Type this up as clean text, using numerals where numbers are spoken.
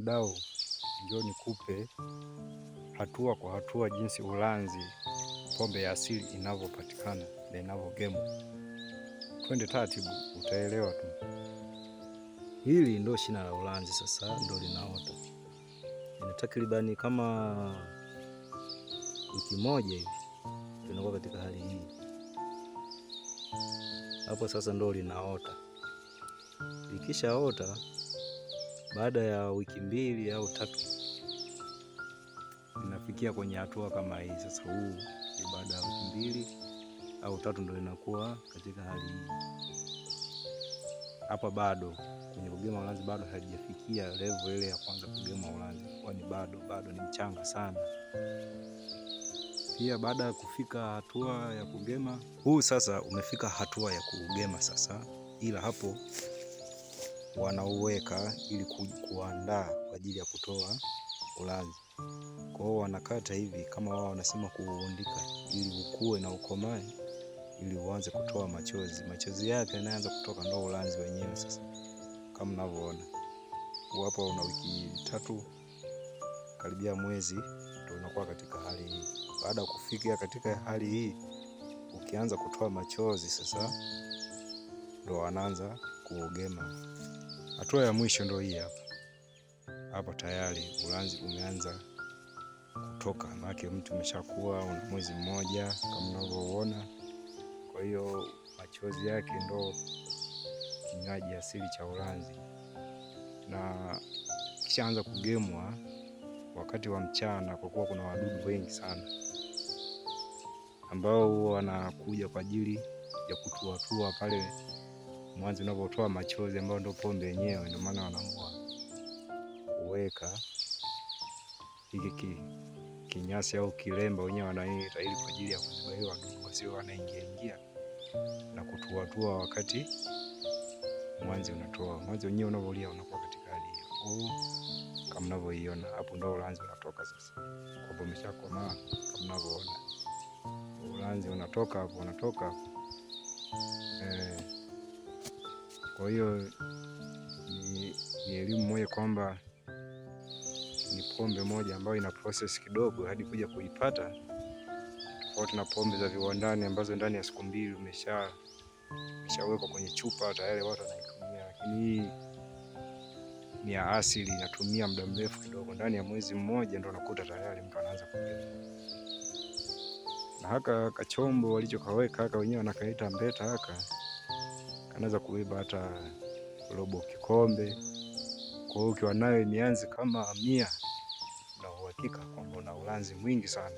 Mdau, njoo nikupe hatua kwa hatua jinsi ulanzi pombe ya asili inavyopatikana na inavyogemwa. Twende taratibu, utaelewa tu. Hili ndo shina la ulanzi, sasa ndo linaota. Ina takribani kama wiki moja hivi tunakuwa katika hali hii. Hapo sasa ndo linaota. Likishaota baada ya wiki 2 au 3 inafikia kwenye hatua kama hii. Sasa huu ni baada ya wiki 2 au 3 ndo inakuwa katika hali hii. Hapa bado kwenye kugema ulanzi bado haijafikia level ile ya kwanza kugema ulanzi, kwani bado ni mchanga sana. Pia baada ya kufika hatua ya kugema, huu sasa umefika hatua ya kugema sasa, ila hapo wanauweka ili kuandaa kwa ajili ya kutoa ulanzi. Kwa hiyo wanakata hivi kama wao wanasema kuundika, ili ukue na ukomae, ili uanze kutoa machozi. Machozi yake yanaanza kutoka, ndo ulanzi wenyewe sasa. Kama mnavyoona hapa, una wiki 3 karibia mwezi, ndio unakuwa katika hali hii. Baada ya kufikia katika hali hii, ukianza kutoa machozi sasa, ndio wanaanza kuugema. Hatua ya mwisho ndio hii hapa. Hapa tayari ulanzi umeanza kutoka, maana mtu umeshakuwa una mwezi mmoja kama mnavyoona. Kwa hiyo machozi yake ndo kinywaji asili cha ulanzi, na kishaanza kugemwa wakati wa mchana, kwa kuwa kuna wadudu wengi sana ambao wanakuja kwa ajili ya kutuatua pale mwanzo unapotoa machozi, ambao ndo pombe yenyewe. Ndio maana wanaamua kuweka hiki kinyasi au kilemba wenyewe wanaita, ili kwa ajili ya kuziba hiyo wadudu wasio wanaingia na kutuatua wakati mwanzo unatoa. Mwanzo wenyewe unavolia unakuwa katika hali hiyo. Kama mnavyoiona hapo, ndo ulanzi unatoka sasa. Kwa sababu umeshakomaa kama mnavyoona. Ulanzi unatoka hapo, Kwa hiyo ni elimu moja kwamba ni pombe moja ambayo ina process kidogo hadi kuja kuipata, tofauti na pombe za viwandani ambazo ndani ya siku 2 umeshawekwa kwenye chupa tayari watu wanaitumia. Lakini hii ni ya asili, inatumia muda mrefu kidogo. Ndani ya mwezi mmoja ndio unakuta tayari mtu anaanza kunywa. Na haka kachombo walichokaweka haka wenyewe wanakaita mbeta haka, kanaweza kubeba hata robo kikombe. Kwa hiyo ukiwa nayo mianzi kama 100, na uhakika kwamba una ulanzi mwingi sana.